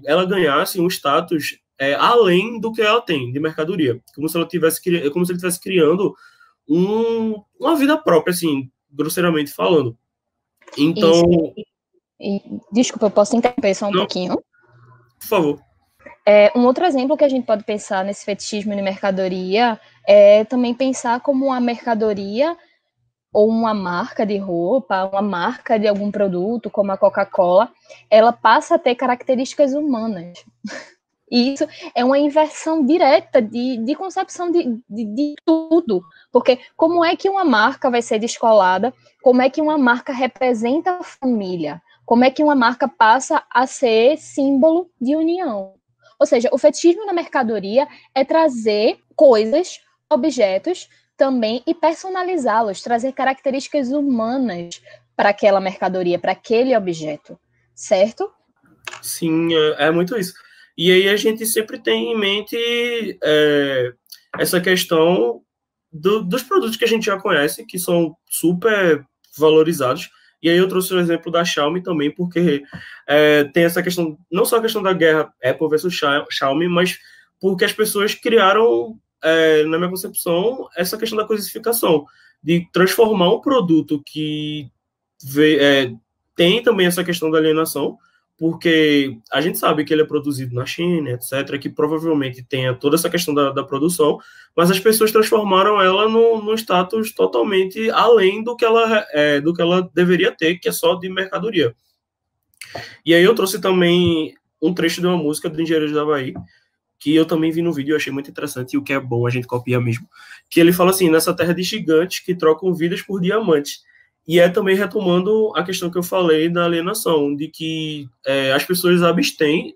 ela ganhasse um status além do que ela tem de mercadoria, como se ele estivesse criando uma vida própria, assim, grosseiramente falando. Então, desculpa, eu posso interromper só um pouquinho? Por favor. Um outro exemplo que a gente pode pensar nesse fetichismo de mercadoria é também pensar como uma mercadoria ou uma marca de roupa, uma marca de algum produto, como a Coca-Cola, ela passa a ter características humanas. E isso é uma inversão direta de concepção de tudo. Porque como é que uma marca vai ser descolada? Como é que uma marca representa a família? Como é que uma marca passa a ser símbolo de união? Ou seja, o fetichismo na mercadoria é trazer coisas objetos também e personalizá-los, trazer características humanas para aquela mercadoria, para aquele objeto, certo? Sim, é muito isso. E aí a gente sempre tem em mente essa questão dos produtos que a gente já conhece, que são super valorizados. E aí eu trouxe o exemplo da Xiaomi também, porque tem essa questão, não só a questão da guerra Apple versus Xiaomi, mas porque as pessoas criaram, na minha concepção, essa questão da coisificação, de transformar um produto que tem também essa questão da alienação, porque a gente sabe que ele é produzido na China, etc., que provavelmente tenha toda essa questão da produção, mas as pessoas transformaram ela num status totalmente além do que ela deveria ter, que é só de mercadoria. E aí eu trouxe também um trecho de uma música do Engenheiros do Havaí, que eu também vi no vídeo e achei muito interessante, e o que é bom a gente copia mesmo, que ele fala assim, nessa terra de gigantes que trocam vidas por diamantes. E é também retomando a questão que eu falei da alienação, de que as pessoas abstêm,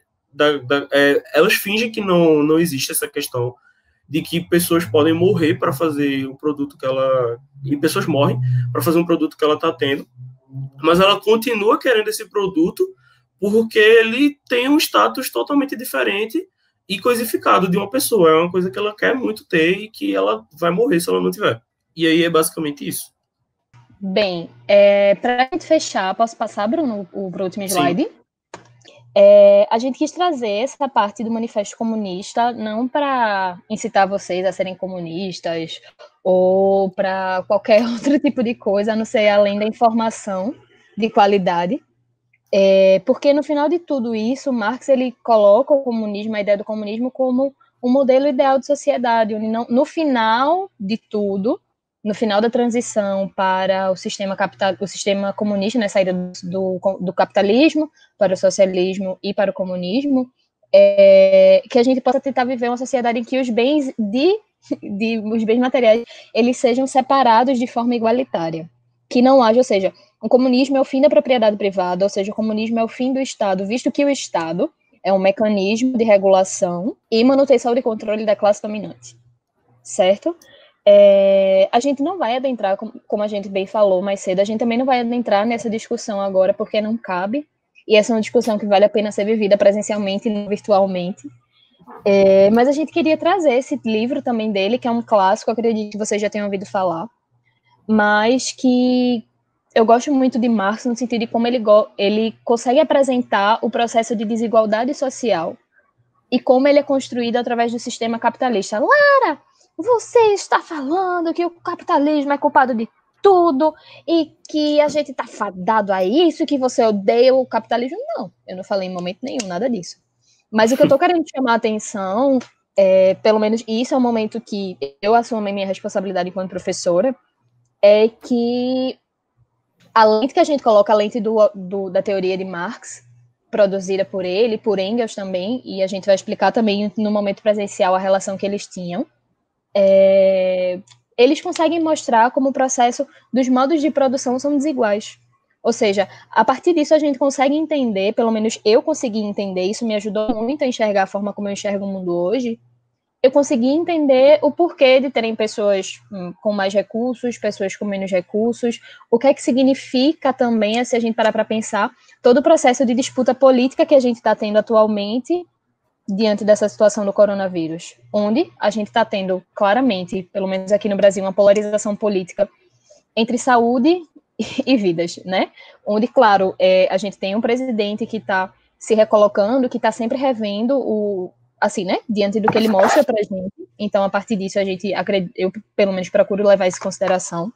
elas fingem que não existe essa questão de que pessoas podem morrer para fazer o produto que ela... E pessoas morrem para fazer um produto que ela está tendo, mas ela continua querendo esse produto porque ele tem um status totalmente diferente e coisificado de uma pessoa. É uma coisa que ela quer muito ter e que ela vai morrer se ela não tiver. E aí é basicamente isso. Bem, para a gente fechar, posso passar, Bruno, para o último slide? A gente quis trazer essa parte do Manifesto Comunista não para incitar vocês a serem comunistas ou para qualquer outro tipo de coisa, a não ser além da informação de qualidade, porque no final de tudo isso, Marx ele coloca o comunismo, a ideia do comunismo como um modelo ideal de sociedade, onde no final de tudo, no final da transição para o sistema comunista, né, saída do capitalismo para o socialismo e para o comunismo, que a gente possa tentar viver uma sociedade em que os bens os bens materiais eles sejam separados de forma igualitária, que não haja, ou seja, o comunismo é o fim da propriedade privada, ou seja, o comunismo é o fim do Estado, visto que o Estado é um mecanismo de regulação e manutenção de controle da classe dominante, certo? A gente não vai adentrar, como a gente bem falou mais cedo, a gente também não vai adentrar nessa discussão agora, porque não cabe, e essa é uma discussão que vale a pena ser vivida presencialmente e não virtualmente. Mas a gente queria trazer esse livro também dele, que é um clássico, acredito que vocês já tenham ouvido falar, mas que eu gosto muito de Marx no sentido de como ele consegue apresentar o processo de desigualdade social e como ele é construído através do sistema capitalista. Lara, você está falando que o capitalismo é culpado de tudo e que a gente está fadado a isso, que você odeia o capitalismo. Não, eu não falei em momento nenhum, nada disso. Mas o que eu estou querendo chamar a atenção, pelo menos isso é um momento que eu assumo a minha responsabilidade enquanto professora, é que a lente que a gente coloca, a lente da teoria de Marx, produzida por ele, por Engels também, e a gente vai explicar também no momento presencial a relação que eles tinham, eles conseguem mostrar como o processo dos modos de produção são desiguais. Ou seja, a partir disso a gente consegue entender, pelo menos eu consegui entender, isso me ajudou muito a enxergar a forma como eu enxergo o mundo hoje, eu consegui entender o porquê de terem pessoas com mais recursos, pessoas com menos recursos, o que é que significa também, se a gente parar para pensar, todo o processo de disputa política que a gente está tendo atualmente diante dessa situação do coronavírus, onde a gente está tendo claramente, pelo menos aqui no Brasil, uma polarização política entre saúde e vidas, né? Onde, claro, a gente tem um presidente que está se recolocando, que está sempre revendo assim, né, diante do que ele mostra pra gente. Então, a partir disso, eu pelo menos procuro levar isso em consideração.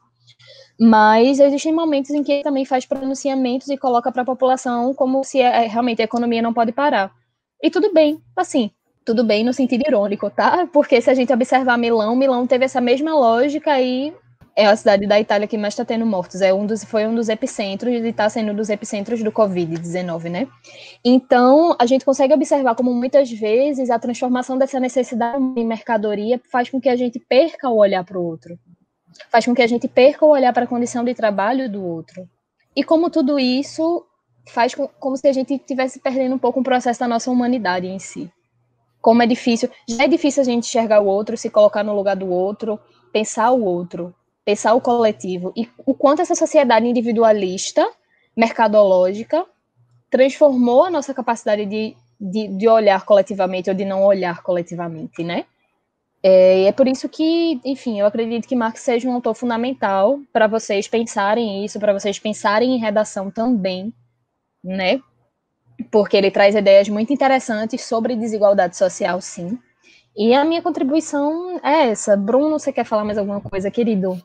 Mas existem momentos em que ele também faz pronunciamentos e coloca para a população como se realmente a economia não pode parar. E tudo bem, assim, tudo bem no sentido irônico, tá? Porque se a gente observar Milão teve essa mesma lógica e é a cidade da Itália que mais está tendo mortos. Foi um dos epicentros e está sendo um dos epicentros do Covid-19, né? Então, a gente consegue observar como muitas vezes a transformação dessa necessidade em mercadoria faz com que a gente perca o olhar para o outro. Faz com que a gente perca o olhar para a condição de trabalho do outro. E como tudo isso faz como se a gente estivesse perdendo um pouco o processo da nossa humanidade em si. como é difícil, já é difícil a gente enxergar o outro, se colocar no lugar do outro, pensar o outro, pensar o coletivo, e o quanto essa sociedade individualista, mercadológica, transformou a nossa capacidade de olhar coletivamente ou de não olhar coletivamente, né? É por isso que, enfim, eu acredito que Marx seja um autor fundamental para vocês pensarem isso, para vocês pensarem em redação também, né? Porque ele traz ideias muito interessantes sobre desigualdade social, sim. E a minha contribuição é essa. Bruno, você quer falar mais alguma coisa, querido?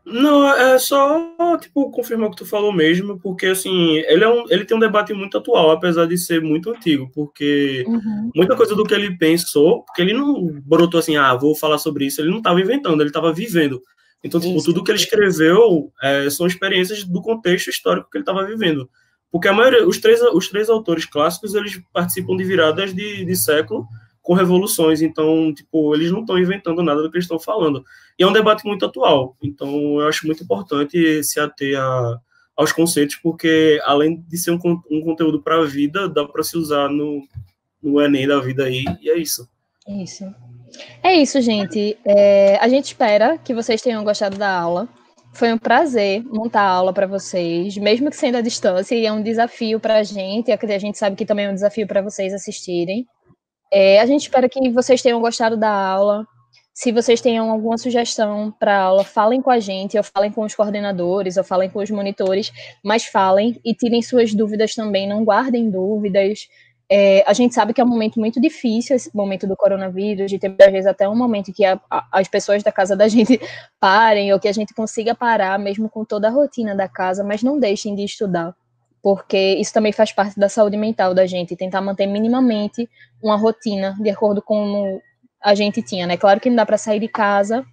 Não, é só, tipo, confirmar o que tu falou mesmo, porque, assim, ele tem um debate muito atual, apesar de ser muito antigo, porque muita coisa do que ele pensou, porque ele não brotou assim, vou falar sobre isso, ele não estava inventando, ele estava vivendo. Então, tipo, tudo que ele escreveu são experiências do contexto histórico que ele estava vivendo. Porque a maioria, os três autores clássicos, eles participam de viradas de século com revoluções, então, tipo, eles não estão inventando nada do que eles estão falando. E é um debate muito atual, então eu acho muito importante se ater aos conceitos, porque além de ser um conteúdo para a vida, dá para se usar no Enem da vida aí, e é isso. Isso. É isso, gente. A gente espera que vocês tenham gostado da aula. Foi um prazer montar a aula para vocês, mesmo que sendo à distância, e é um desafio para a gente sabe que também é um desafio para vocês assistirem. A gente espera que vocês tenham gostado da aula. Se vocês tenham alguma sugestão para a aula, falem com a gente, ou falem com os coordenadores, ou falem com os monitores, mas falem e tirem suas dúvidas também, não guardem dúvidas. A gente sabe que é um momento muito difícil, esse momento do coronavírus, de ter, às vezes, até um momento que as pessoas da casa da gente parem, ou que a gente consiga parar, mesmo com toda a rotina da casa, mas não deixem de estudar, porque isso também faz parte da saúde mental da gente, tentar manter minimamente uma rotina de acordo com como a gente tinha, né? Claro que não dá para sair de casa,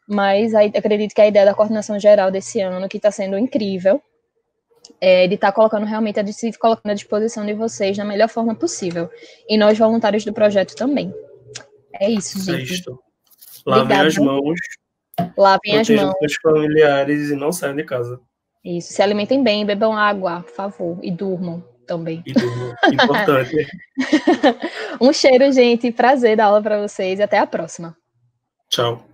mas acredito que a ideia da coordenação geral desse ano, que está sendo incrível, de estar colocando realmente, se colocando à disposição de vocês da melhor forma possível. E nós, voluntários do projeto, também. É isso, gente. É isto. Lavem as mãos. Lavem as mãos. Protejam seus familiares e não saiam de casa. Isso. Se alimentem bem, bebam água, por favor. E durmam também. E durmam. Importante. Um cheiro, gente. Prazer dar aula para vocês. E até a próxima. Tchau.